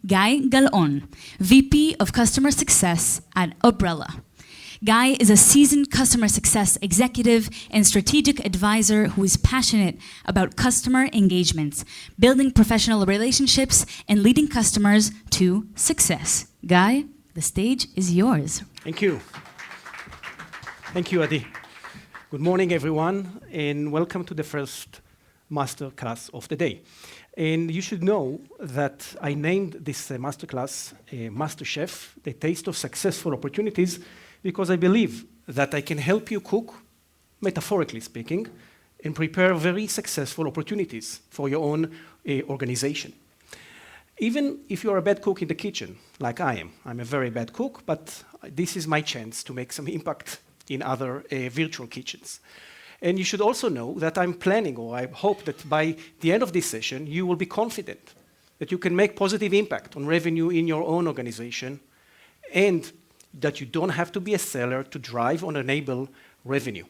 Guy Galon, VP of Customer Success at Umbrella. Guy is a seasoned customer success executive and strategic advisor who is passionate about customer engagements, building professional relationships, and leading customers to success. Guy, the stage is yours. Thank you. Thank you, Adi. Good morning, everyone, and welcome to the first masterclass of the day. And you should know that I named this masterclass Master Chef, the taste of successful opportunities, because I believe that I can help you cook, metaphorically speaking, and prepare very successful opportunities for your own organization. Even if you're a bad cook in the kitchen, like I am. I'm a very bad cook, but this is my chance to make some impact in other virtual kitchens. And you should also know that I'm planning, or I hope that by the end of this session, you will be confident that you can make positive impact on revenue in your own organization, and that you don't have to be a seller to drive or enable revenue.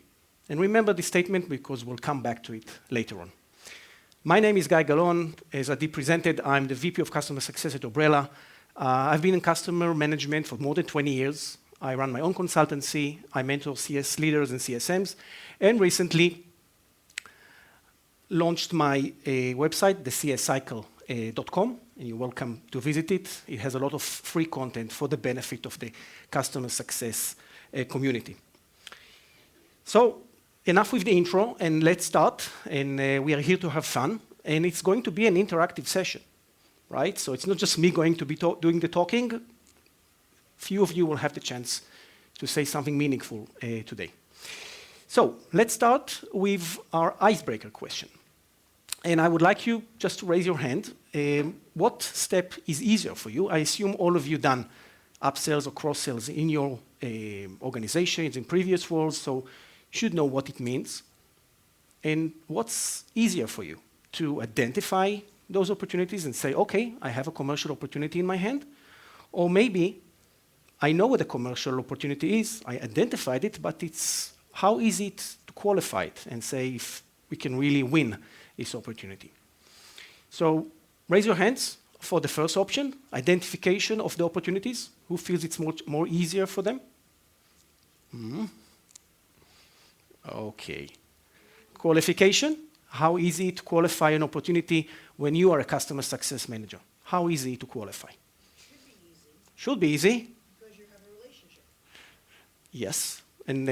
And remember this statement because we'll come back to it later on. My name is Guy Galon. As Adi presented, I'm the VP of Customer Success at Umbrella. I've been in customer management for more than 20 years. I run my own consultancy. I mentor CS leaders and CSMs, and recently launched my website, thecscycle.com, and you're welcome to visit it. It has a lot of free content for the benefit of the customer success community. So enough with the intro, and let's start. And we are here to have fun, and it's going to be an interactive session, right? So it's not just me going to be doing the talking. Few of you will have the chance to say something meaningful today. So let's start with our icebreaker question. And I would like you just to raise your hand. What step is easier for you? I assume all of you done upsells or cross-sells in your organizations, in previous roles, so you should know what it means. And what's easier for you? To identify those opportunities and say, okay, I have a commercial opportunity in my hand, or maybe I know what the commercial opportunity is, I identified it, but it's how easy it to qualify it and say if we can really win this opportunity. So raise your hands for the first option, identification of the opportunities. Who feels it's much more easier for them? Okay. Qualification, how easy to qualify an opportunity when you are a customer success manager? How easy to qualify? Should be easy. Yes, and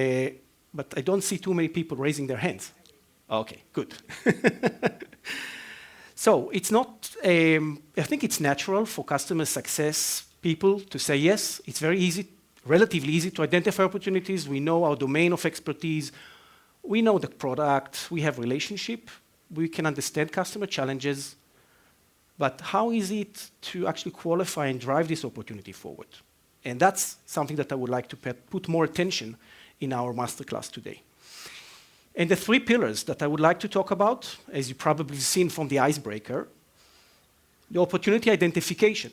but I don't see too many people raising their hands. Okay, good. So it's not, I think it's natural for customer success people to say yes. It's very easy, relatively easy to identify opportunities. We know our domain of expertise. We know the product. We have relationship. We can understand customer challenges. But how is it to actually qualify and drive this opportunity forward? And that's something that I would like to put more attention in our masterclass today. And the three pillars that I would like to talk about, as you probably seen from the icebreaker, the opportunity identification.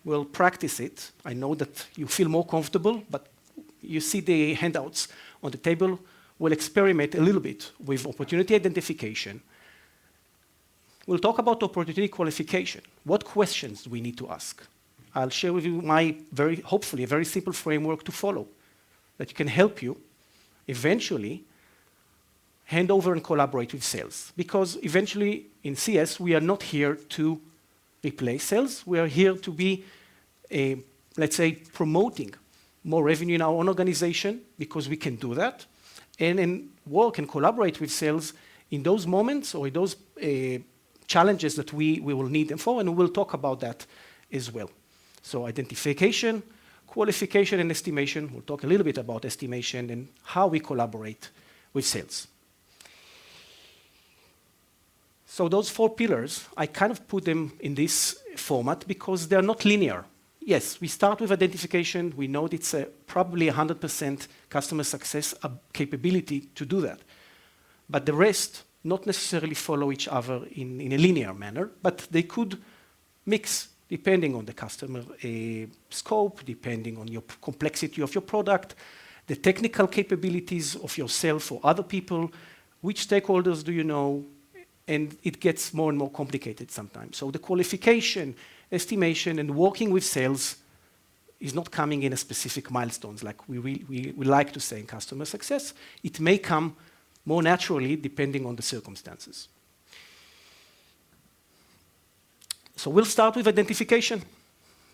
We'll practice it. I know that you feel more comfortable, but you see the handouts on the table. We'll experiment a little bit with opportunity identification. We'll talk about opportunity qualification. What questions do we need to ask? I'll share with you my hopefully a very simple framework to follow that can help you eventually hand over and collaborate with sales. Because eventually in CS, we are not here to replace sales. We are here to be, let's say, promoting more revenue in our own organization because we can do that. And work and collaborate with sales in those moments or in those challenges that we will need them for, and we'll talk about that as well. So identification, qualification, and estimation. We'll talk a little bit about estimation and how we collaborate with sales. So those four pillars, I kind of put them in this format because they're not linear. Yes, we start with identification. We know it's probably 100% customer success capability to do that. But the rest not necessarily follow each other in a linear manner, but they could mix depending on the customer scope, depending on your complexity of your product, the technical capabilities of yourself or other people, which stakeholders do you know, and it gets more and more complicated sometimes. So the qualification, estimation, and working with sales is not coming in a specific milestones like we like to say in customer success. It may come more naturally depending on the circumstances. So we'll start with identification.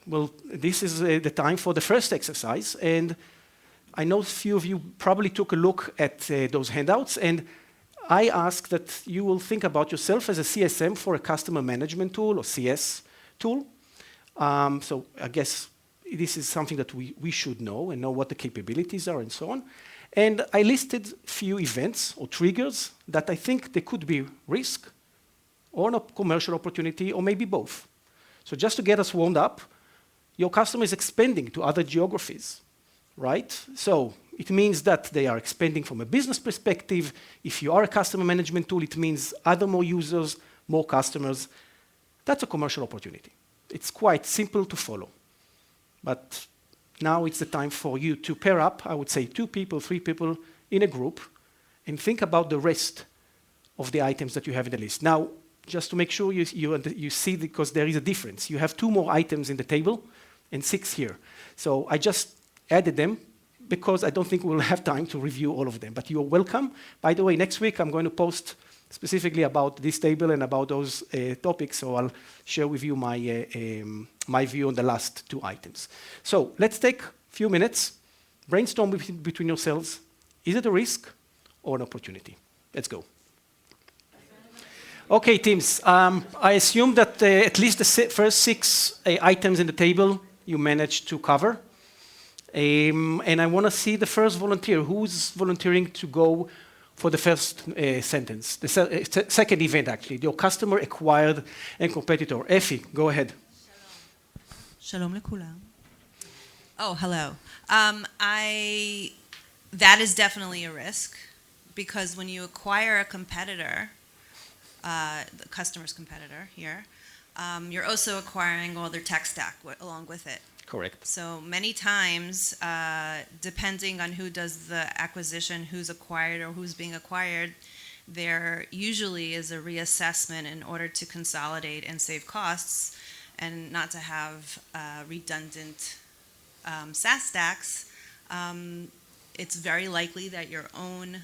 Well, this is the time for the first exercise, and I know a few of you probably took a look at those handouts, and I ask that you will think about yourself as a CSM for a customer management tool or CS tool. So I guess this is something that we should know and know what the capabilities are and so on. And I listed few events or triggers that I think they could be risk or a commercial opportunity or maybe both. So just to get us warmed up, your customer is expanding to other geographies, right? So it means that they are expanding from a business perspective. If you are a customer management tool, it means other more users, more customers. That's a commercial opportunity. It's quite simple to follow. But now it's the time for you to pair up, I would say 2 people, 3 people in a group, and think about the rest of the items that you have in the list. Now, just to make sure you see, because there is a difference. You have 2 more items in the table and 6 here. So I just added them because I don't think we'll have time to review all of them. But you're welcome. By the way, next week I'm going to post specifically about this table and about those topics, so I'll share with you my view on the last 2 items. So let's take a few minutes, brainstorm between yourselves. Is it a risk or an opportunity? Let's go. Okay, teams. I assume that at least the first 6 items in the table you managed to cover. And I want to see the first volunteer. Who's volunteering to go for the first sentence? The second event, actually. Your customer acquired a competitor. Effie, go ahead. Shalom lekulam. Oh, hello. That is definitely a risk, because when you acquire a competitor, the customer's competitor here, you're also acquiring all their tech stack along with it. Correct. So many times, depending on who does the acquisition, who's acquired or who's being acquired, there usually is a reassessment in order to consolidate and save costs and not to have redundant SaaS stacks. It's very likely that your own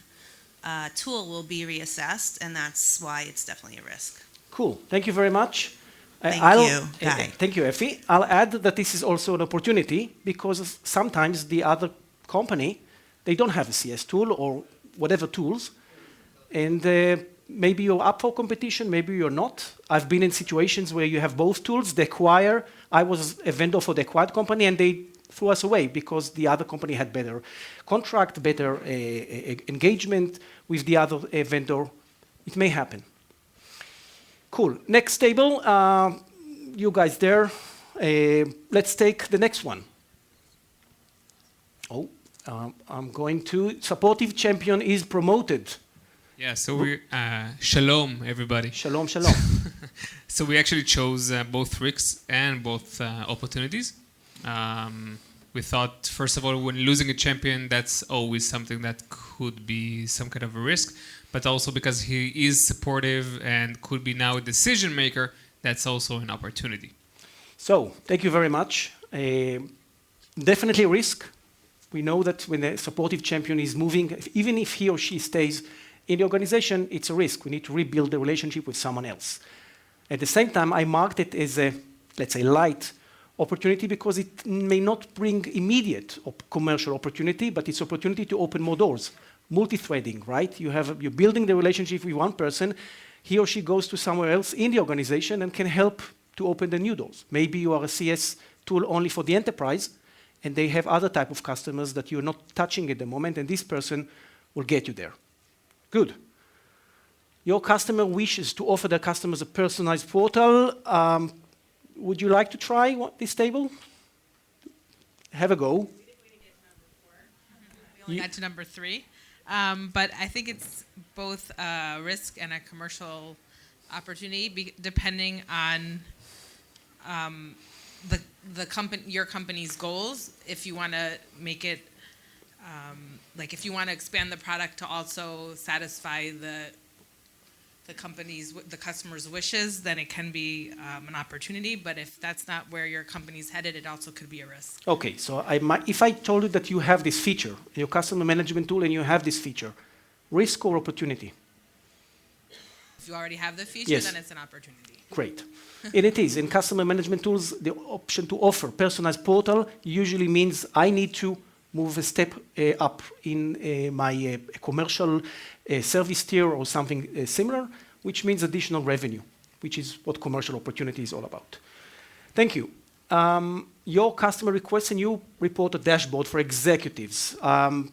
tool will be reassessed, and that's why it's definitely a risk. Cool. Thank you very much. Thank you, Effie. I'll add that this is also an opportunity because sometimes the other company, they don't have a CS tool or whatever tools, and maybe you're up for competition, maybe you're not. I've been in situations where you have both tools. I was a vendor for the acquired company, and they threw us away because the other company had better contract, better engagement with the other vendor. It may happen. Cool. Next table, you guys there. Let's take the next one. I'm going to, supportive champion is promoted. Yeah, so we shalom, everybody. Shalom, shalom. So we actually chose both risks and both opportunities. We thought, first of all, when losing a champion, that's always something that could be some kind of a risk. But also because he is supportive and could be now a decision maker, that's also an opportunity. So, thank you very much. Definitely a risk. We know that when a supportive champion is moving, even if he or she stays in the organization, it's a risk. We need to rebuild the relationship with someone else. At the same time, I marked it as a, let's say, light opportunity because it may not bring immediate commercial opportunity, but it's opportunity to open more doors. Multi-threading, right? You're building the relationship with one person. He or she goes to somewhere else in the organization and can help to open the new doors. Maybe you are a CS tool only for the enterprise, and they have other type of customers that you're not touching at the moment, and this person will get you there. Good. Your customer wishes to offer their customers a personalized portal. Would you like to try this table? Have a go. We only got to number 3. But I think it's both a risk and a commercial opportunity, depending on your company's goals. If you want to make it, if you want to expand the product to also satisfy the customer's wishes, then it can be an opportunity. But if that's not where your company's headed, it also could be a risk. Okay, so if I told you that you have this feature, your customer management tool, and you have this feature, risk or opportunity? If you already have the feature, Yes. then it's an opportunity. Great. And it is. In customer management tools, the option to offer personalized portal usually means I need to move a step up in my commercial service tier or something similar, which means additional revenue, which is what commercial opportunity is all about. Thank you. Your customer requests and you report a dashboard for executives. Let's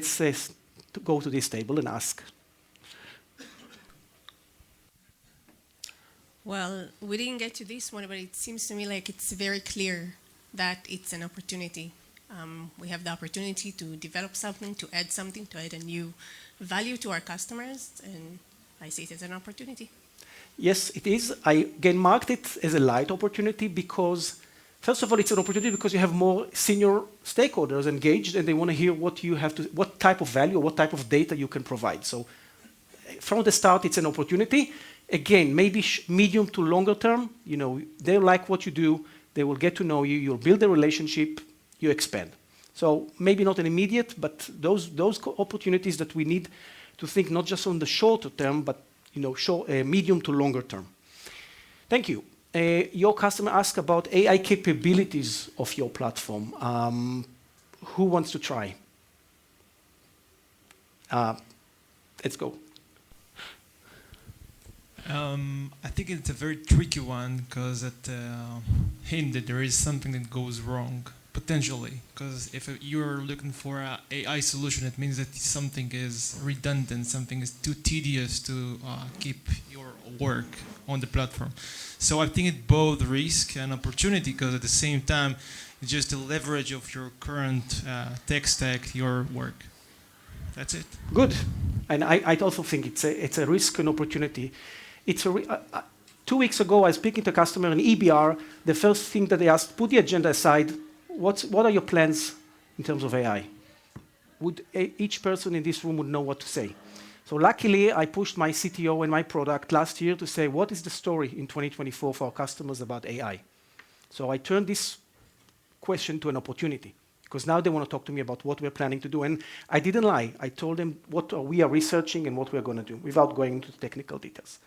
say to go to this table and ask. Well, we didn't get to this one, but it seems to me like it's very clear that it's an opportunity. We have the opportunity to develop something, to add something, to add a new value to our customers, and I see it as an opportunity. Yes, it is. I again marked it as a light opportunity because, first of all, it's an opportunity because you have more senior stakeholders engaged and they want to hear what type of value, what type of data you can provide. So from the start, it's an opportunity. Again, maybe medium to longer term, they like what you do, they will get to know you, you'll build a relationship, you expand. So maybe not an immediate, but those opportunities that we need to think not just on the shorter term, but medium to longer term. Thank you. Your customer asked about AI capabilities of your platform. Who wants to try? Let's go. I think it's a very tricky one because at the hint that there is something that goes wrong potentially. Because if you're looking for an AI solution, it means that something is redundant, something is too tedious to keep your work on the platform. So I think it's both risk and opportunity because at the same time, it's just the leverage of your current tech stack, your work. That's it. Good. And I also think it's a risk and opportunity. 2 weeks ago, I was speaking to a customer in EBR. The first thing that they asked, put the agenda aside. What are your plans in terms of AI? Each person in this room would know what to say. So luckily, I pushed my CTO and my product last year to say, what is the story in 2024 for our customers about AI? So I turned this question to an opportunity because now they want to talk to me about what we're planning to do. And I didn't lie. I told them what we are researching and what we're going to do without going into the technical details.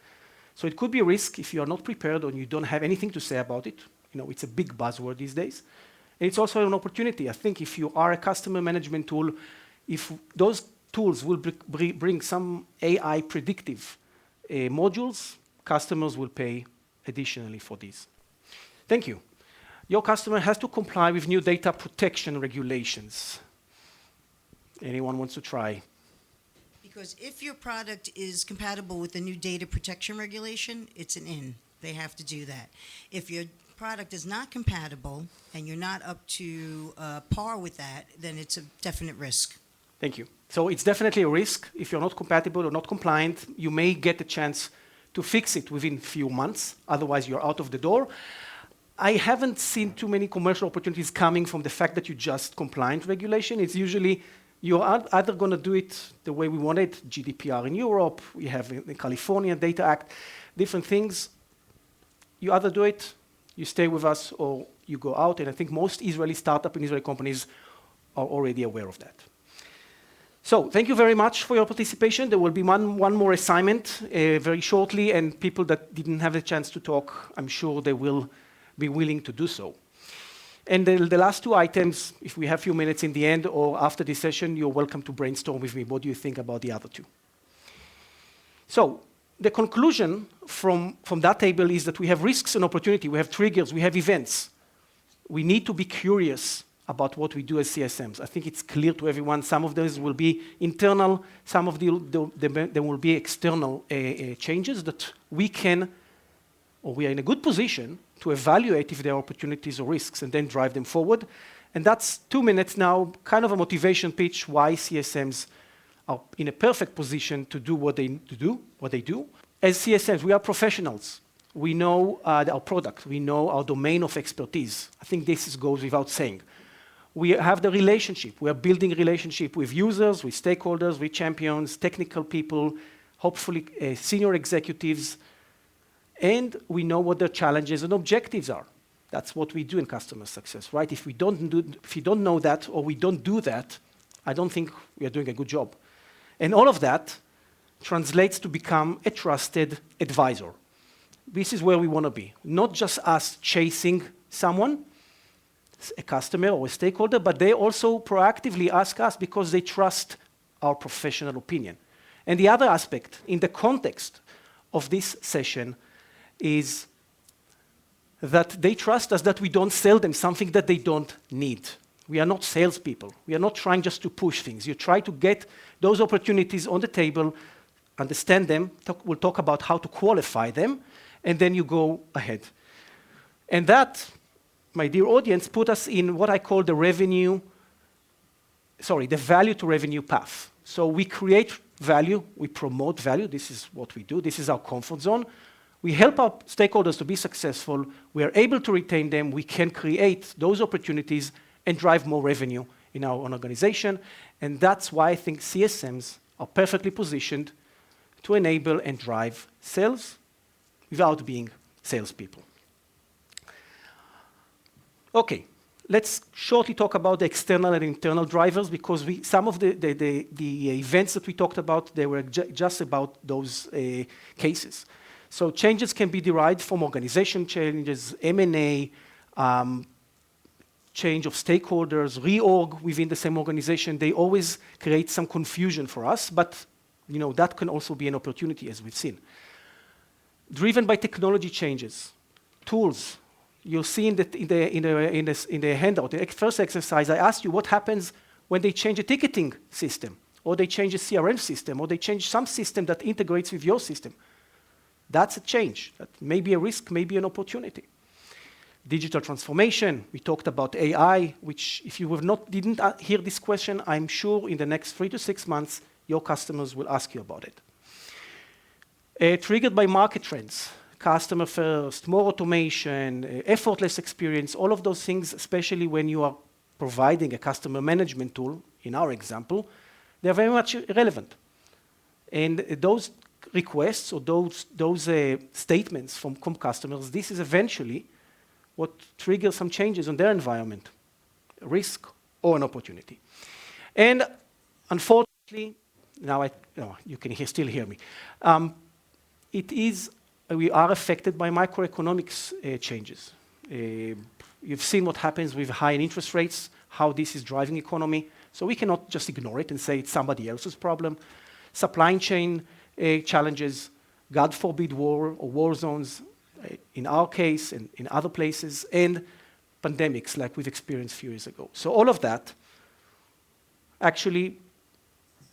So it could be a risk if you are not prepared or you don't have anything to say about it. It's a big buzzword these days. And it's also an opportunity. I think if you are a customer management tool, if those tools will bring some AI predictive modules, customers will pay additionally for these. Thank you. Your customer has to comply with new data protection regulations. Anyone wants to try? Because if your product is compatible with the new data protection regulation, it's an in. They have to do that. If your product is not compatible and you're not up to par with that, then it's a definite risk. Thank you. So it's definitely a risk. If you're not compatible or not compliant, you may get a chance to fix it within a few months. Otherwise, you're out of the door. I haven't seen too many commercial opportunities coming from the fact that you just compliant regulation. It's usually you're either going to do it the way we want it, GDPR in Europe, we have the California Data Act, different things. You either do it, you stay with us, or you go out. And I think most Israeli startups and Israeli companies are already aware of that. So thank you very much for your participation. There will be one more assignment very shortly, and people that didn't have a chance to talk, I'm sure they will be willing to do so. And the last two items, if we have a few minutes in the end or after this session, you're welcome to brainstorm with me. What do you think about the other two? So the conclusion from that table is that we have risks and opportunity. We have triggers. We have events. We need to be curious about what we do as CSMs. I think it's clear to everyone. Some of those will be internal. Some of there will be external changes that we can, or we are in a good position to evaluate if there are opportunities or risks and then drive them forward. And that's 2 minutes now, kind of a motivation pitch why CSMs are in a perfect position to do what they do. As CSMs, we are professionals. We know our product. We know our domain of expertise. I think this goes without saying. We have the relationship. We are building a relationship with users, with stakeholders, with champions, technical people, hopefully senior executives, and we know what their challenges and objectives are. That's what we do in customer success, right? If you don't know that or we don't do that, I don't think we are doing a good job. And all of that translates to become a trusted advisor. This is where we want to be. Not just us chasing someone, a customer or a stakeholder, but they also proactively ask us because they trust our professional opinion. And the other aspect in the context of this session is that they trust us that we don't sell them something that they don't need. We are not salespeople. We are not trying just to push things. You try to get those opportunities on the table, understand them, we'll talk about how to qualify them, and then you go ahead. And that, my dear audience, put us in what I call the value to revenue path. So we create value, we promote value, this is what we do, this is our comfort zone. We help our stakeholders to be successful, we are able to retain them, we can create those opportunities and drive more revenue in our own organization. And that's why I think CSMs are perfectly positioned to enable and drive sales without being salespeople. Okay, let's shortly talk about the external and internal drivers because some of the events that we talked about, they were just about those cases. So changes can be derived from organization changes, M&A, change of stakeholders, reorg within the same organization. They always create some confusion for us, but that can also be an opportunity, as we've seen. Driven by technology changes, tools. You'll see in the handout, the first exercise, I asked you what happens when they change a ticketing system, or they change a CRM system, or they change some system that integrates with your system. That's a change. That may be a risk, may be an opportunity. Digital transformation, we talked about AI, which if you didn't hear this question, I'm sure in the next 3 to 6 months, your customers will ask you about it. Triggered by market trends, customer first, more automation, effortless experience, all of those things, especially when you are providing a customer management tool, in our example, they're very much relevant. And those requests or those statements from customers, this is eventually what triggers some changes in their environment, a risk or an opportunity. And unfortunately, you can still hear me. We are affected by microeconomics changes. You've seen what happens with high interest rates, how this is driving economy. So we cannot just ignore it and say it's somebody else's problem. Supply chain challenges, God forbid war or war zones, in our case and in other places, and pandemics like we've experienced a few years ago. So all of that actually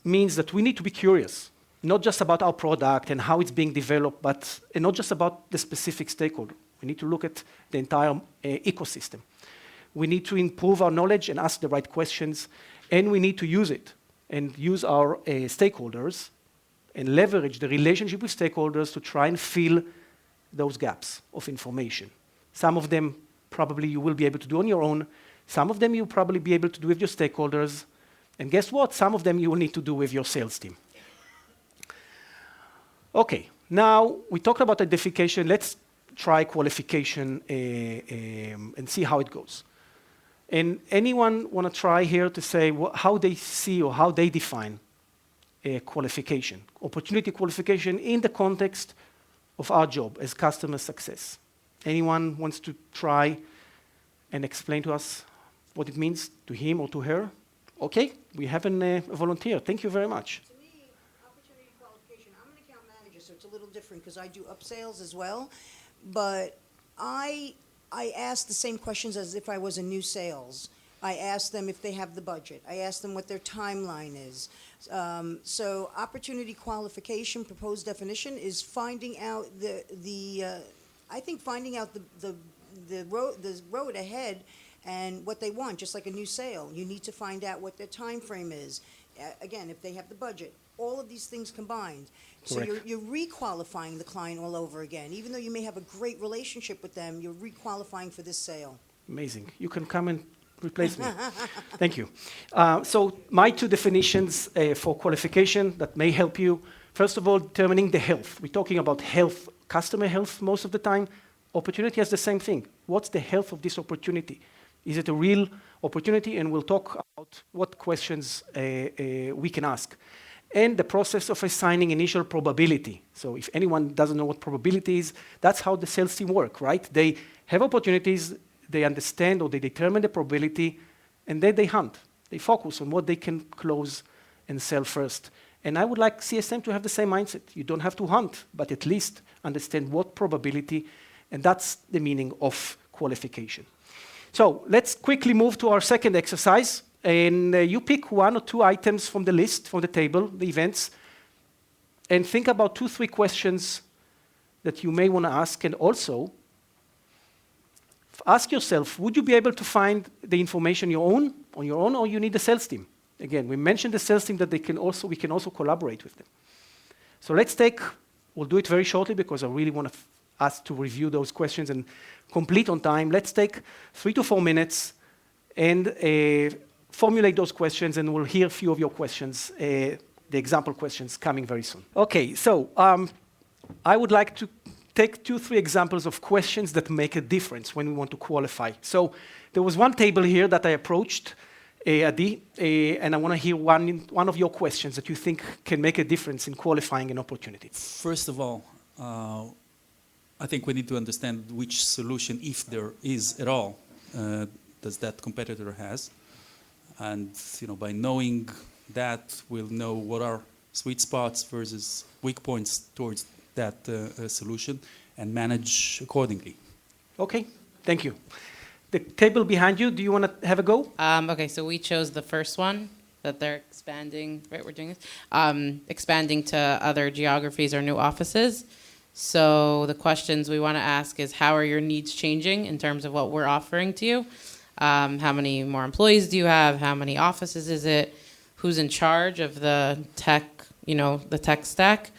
means that we need to be curious, not just about our product and how it's being developed, and not just about the specific stakeholder. We need to look at the entire ecosystem. We need to improve our knowledge and ask the right questions, and we need to use it and use our stakeholders and leverage the relationship with stakeholders to try and fill those gaps of information. Some of them probably you will be able to do on your own. Some of them you'll probably be able to do with your stakeholders. And guess what? Some of them you will need to do with your sales team. Okay, now we talked about identification. Let's try qualification and see how it goes. And anyone want to try here to say how they see or how they define qualification, opportunity qualification in the context of our job as customer success? Anyone wants to try and explain to us what it means to him or to her? Okay, we have a volunteer. Thank you very much. To me, opportunity qualification, I'm an account manager, so it's a little different because I do upsales as well. But I ask the same questions as if I was a new sales. I ask them if they have the budget. I ask them what their timeline is. So opportunity qualification, proposed definition, is finding out finding out the road ahead and what they want, just like a new sale. You need to find out what their time frame is. Again, if they have the budget. All of these things combined. So you're re-qualifying the client all over again. Even though you may have a great relationship with them, you're re-qualifying for this sale. Amazing. You can come and replace me. Thank you. So my 2 definitions for qualification that may help you. First of all, determining the health. We're talking about health, customer health most of the time. Opportunity has the same thing. What's the health of this opportunity? Is it a real opportunity? And we'll talk about what questions we can ask. And the process of assigning initial probability. So if anyone doesn't know what probability is, that's how the sales team work, right? They have opportunities, they understand or they determine the probability, and then they hunt. They focus on what they can close and sell first. And I would like CSM to have the same mindset. You don't have to hunt, but at least understand what probability, and that's the meaning of qualification. So let's quickly move to our second exercise. And you pick 1 or 2 items from the list, from the table, the events, and think about 2, 3 questions that you may want to ask. And also, ask yourself, would you be able to find the information on your own, or you need a sales team? Again, we mentioned the sales team that we can also collaborate with them. So we'll do it very shortly because I really want us to review those questions and complete on time. Let's take 3 to 4 minutes and formulate those questions, and we'll hear a few of your questions, the example questions coming very soon. Okay, so I would like to take 2, 3 examples of questions that make a difference when we want to qualify. So there was one table here that I approached, Adi, and I want to hear one of your questions that you think can make a difference in qualifying an opportunity. First of all, I think we need to understand which solution, if there is at all, does that competitor has. And by knowing that, we'll know what are sweet spots versus weak points towards that solution and manage accordingly. Okay, thank you. The table behind you, do you want to have a go? Okay, so we chose the first one, that they're expanding, right, we're doing this, expanding to other geographies or new offices. So the questions we want to ask is, how are your needs changing in terms of what we're offering to you? How many more employees do you have? How many offices is it? Who's in charge of the tech, the tech stack?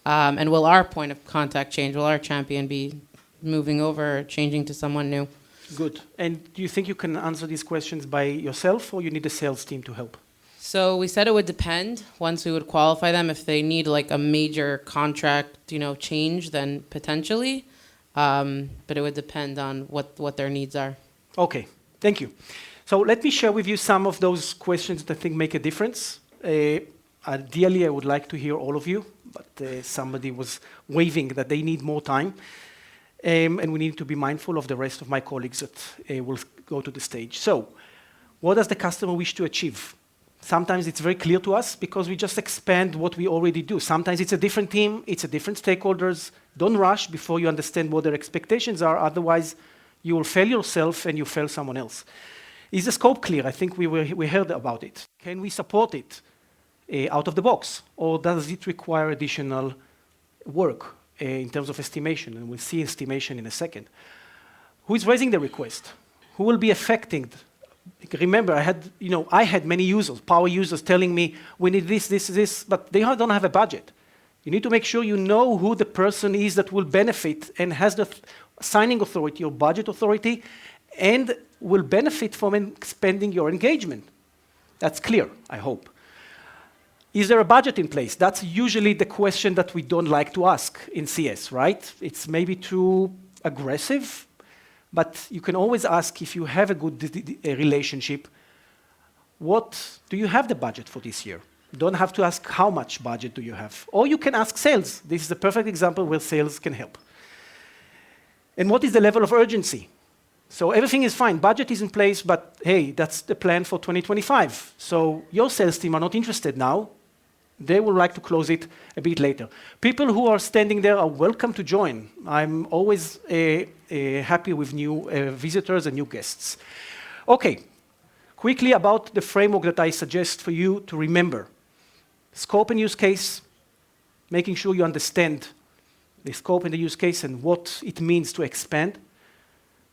And will our point of contact change? Will our champion be moving over or changing to someone new? Good. And do you think you can answer these questions by yourself, or you need a sales team to help? So we said it would depend. Once we would qualify them, if they need like a major contract, change, then potentially. But it would depend on what their needs are. Okay. Thank you. So let me share with you some of those questions that I think make a difference. Ideally, I would like to hear all of you, but somebody was waving that they need more time. And we need to be mindful of the rest of my colleagues that will go to the stage. So what does the customer wish to achieve? Sometimes it's very clear to us because we just expand what we already do. Sometimes it's a different team, it's a different stakeholders. Don't rush before you understand what their expectations are, otherwise you will fail yourself and you fail someone else. Is the scope clear? I think we heard about it. Can we support it out of the box? Or does it require additional work in terms of estimation? And we'll see estimation in a second. Who is raising the request? Who will be affected? Remember, I had many users, power users telling me, we need this, but they don't have a budget. You need to make sure you know who the person is that will benefit and has the signing authority or budget authority and will benefit from expanding your engagement. That's clear, I hope. Is there a budget in place? That's usually the question that we don't like to ask in CS, right? It's maybe too aggressive, but you can always ask if you have a good relationship, do you have the budget for this year? You don't have to ask how much budget do you have. Or you can ask sales. This is a perfect example where sales can help. And what is the level of urgency? So everything is fine. Budget is in place, but hey, that's the plan for 2025. So your sales team are not interested now. They would like to close it a bit later. People who are standing there are welcome to join. I'm always happy with new visitors and new guests. Okay, quickly about the framework that I suggest for you to remember. Scope and use case, making sure you understand the scope and the use case and what it means to expand.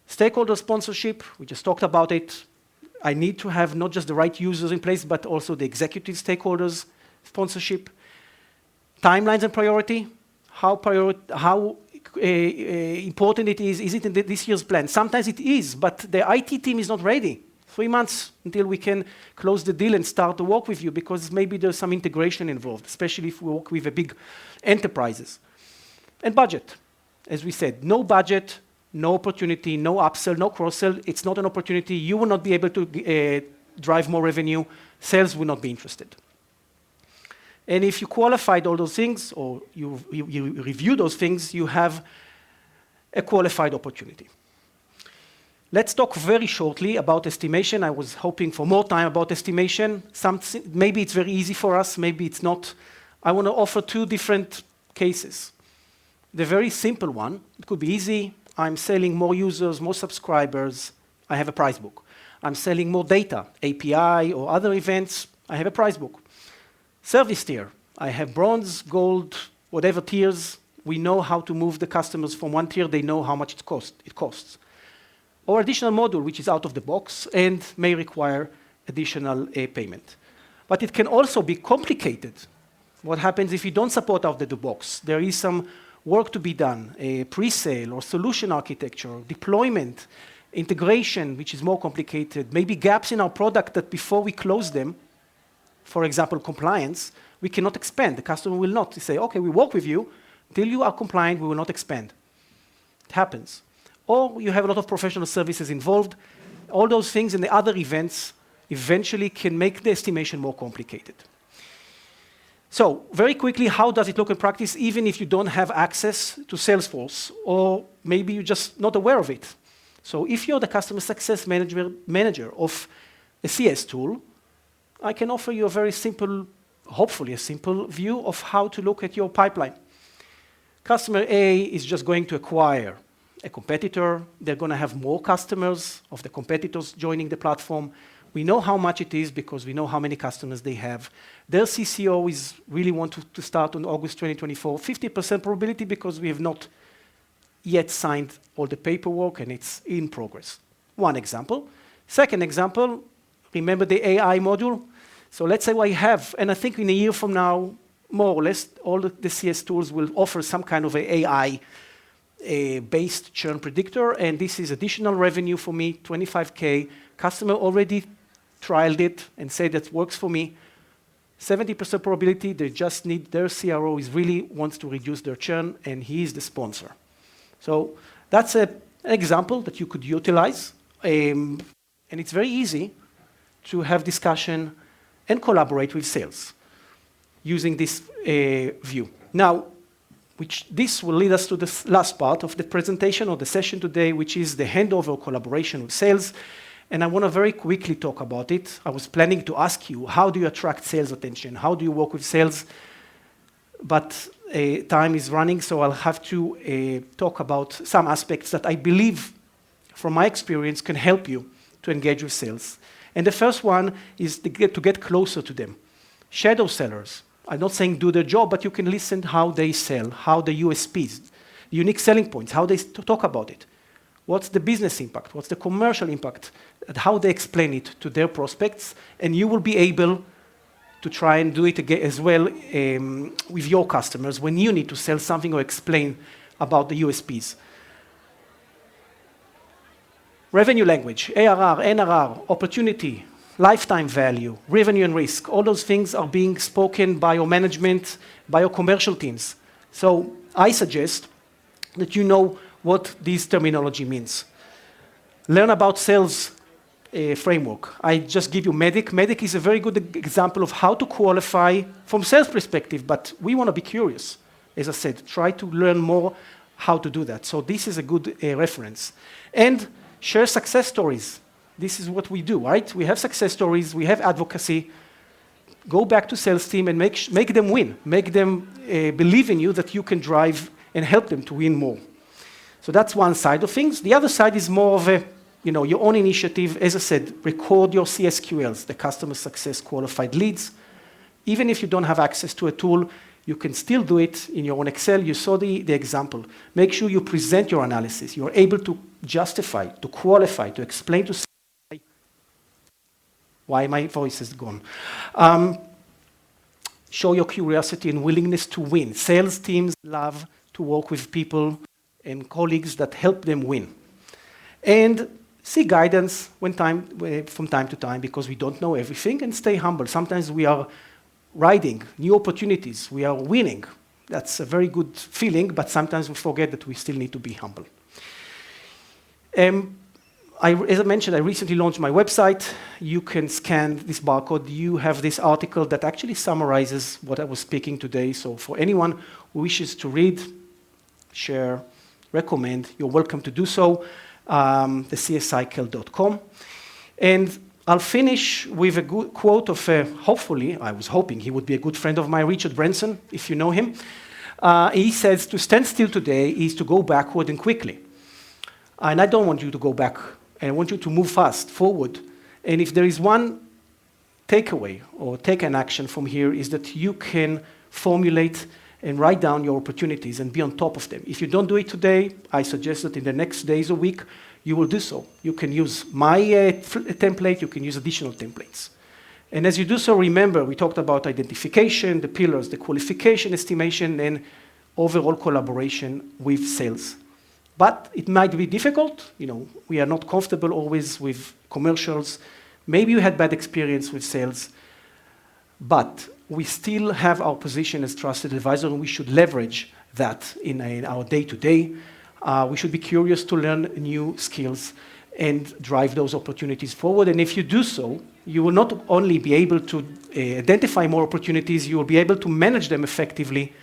Stakeholder sponsorship, we just talked about it. I need to have not just the right users in place, but also the executive stakeholders sponsorship. Timelines and priority, how important it is it in this year's plan? Sometimes it is, but the IT team is not ready. 3 months until we can close the deal and start to work with you, because maybe there's some integration involved, especially if we work with a big enterprises. And budget. As we said, no budget, no opportunity, no upsell, no cross-sell. It's not an opportunity. You will not be able to drive more revenue. Sales will not be interested. And if you qualified all those things, or you review those things, you have a qualified opportunity. Let's talk very shortly about estimation. I was hoping for more time about estimation. Maybe it's very easy for us, maybe it's not. I want to offer 2 different cases. The very simple one, it could be easy. I'm selling more users, more subscribers. I have a price book. I'm selling more data, API or other events. I have a price book. Service tier. I have bronze, gold, whatever tiers. We know how to move the customers from one tier. They know how much it costs. Or additional module, which is out of the box and may require additional payment. But it can also be complicated. What happens if you don't support out of the box? There is some work to be done, a pre-sale or solution architecture, deployment, integration, which is more complicated, maybe gaps in our product that before we close them, for example, compliance, we cannot expand. The customer will not say, okay, we work with you. Till you are compliant, we will not expand. It happens. Or you have a lot of professional services involved. All those things and the other events eventually can make the estimation more complicated. So very quickly, how does it look in practice, even if you don't have access to Salesforce, or maybe you're just not aware of it? So if you're the customer success manager of a CS tool, I can offer you a very simple, hopefully a simple view of how to look at your pipeline. Customer A is just going to acquire a competitor. They're going to have more customers of the competitors joining the platform. We know how much it is because we know how many customers they have. Their CCO is really want to start on August 2024. 50% probability because we have not yet signed all the paperwork and it's in progress. One example. Second example, remember the AI module? So let's say I have, and I think in a year from now, more or less, all the CS tools will offer some kind of a AI-based churn predictor, and this is additional revenue for me, 25K. Customer already trialed it and said that works for me. 70% probability, they just need their CRO is really wants to reduce their churn, and he is the sponsor. So that's an example that you could utilize, and it's very easy to have discussion and collaborate with sales using this view. Now, this will lead us to the last part of the presentation or the session today, which is the handover collaboration with sales. And I want to very quickly talk about it. I was planning to ask you, how do you attract sales attention? How do you work with sales? But time is running, so I'll have to talk about some aspects that I believe, from my experience, can help you to engage with sales. And the first one is to get closer to them. Shadow sellers. I'm not saying do their job, but you can listen how they sell, how the USPs, unique selling points, how they talk about it. What's the business impact? What's the commercial impact? And how they explain it to their prospects. And you will be able to try and do it again as well with your customers when you need to sell something or explain about the USPs. Revenue language, ARR, NRR, opportunity, lifetime value, revenue and risk. All those things are being spoken by your management, by your commercial teams. So I suggest that you know what this terminology means. Learn about sales framework. I just give you MEDDIC. MEDDIC is a very good example of how to qualify from sales perspective, but we want to be curious. As I said, try to learn more how to do that. So this is a good reference. And share success stories. This is what we do, right? We have success stories, we have advocacy. Go back to sales team and make them win. Make them believe in you that you can drive and help them to win more. So that's one side of things. The other side is more of a, your own initiative. As I said, record your CSQLs, the customer success qualified leads. Even if you don't have access to a tool, you can still do it in your own Excel. You saw the example. Make sure you present your analysis. You're able to justify, to qualify, to explain to why my voice is gone. Show your curiosity and willingness to win. Sales teams love to work with people and colleagues that help them win. And seek guidance from time to time because we don't know everything, and stay humble. Sometimes we are riding new opportunities. We are winning. That's a very good feeling, but sometimes we forget that we still need to be humble. As I mentioned, I recently launched my website. You can scan this barcode. You have this article that actually summarizes what I was speaking today. So for anyone who wishes to read, share, recommend, you're welcome to do so. The cscycle.com. And I'll finish with a good quote of, hopefully, I was hoping he would be a good friend of mine, Richard Branson, if you know him. He says, to stand still today is to go backward and quickly. And I don't want you to go back. I want you to move fast, forward. And if there is one takeaway or take an action from here is that you can formulate and write down your opportunities and be on top of them. If you don't do it today, I suggest that in the next days or week, you will do so. You can use my template, you can use additional templates. And as you do so, remember, we talked about identification, the pillars, the qualification, estimation, and overall collaboration with sales. But it might be difficult. You know, we are not comfortable always with commercials. Maybe you had bad experience with sales, but we still have our position as trusted advisor, and we should leverage that in our day-to-day. We should be curious to learn new skills and drive those opportunities forward. And if you do so, you will not only be able to identify more opportunities, you will be able to manage them effectively,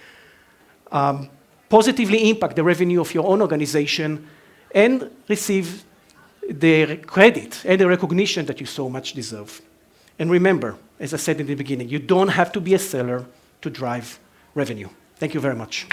positively impact the revenue of your own organization, and receive the credit and the recognition that you so much deserve. And remember, as I said in the beginning, you don't have to be a seller to drive revenue. Thank you very much.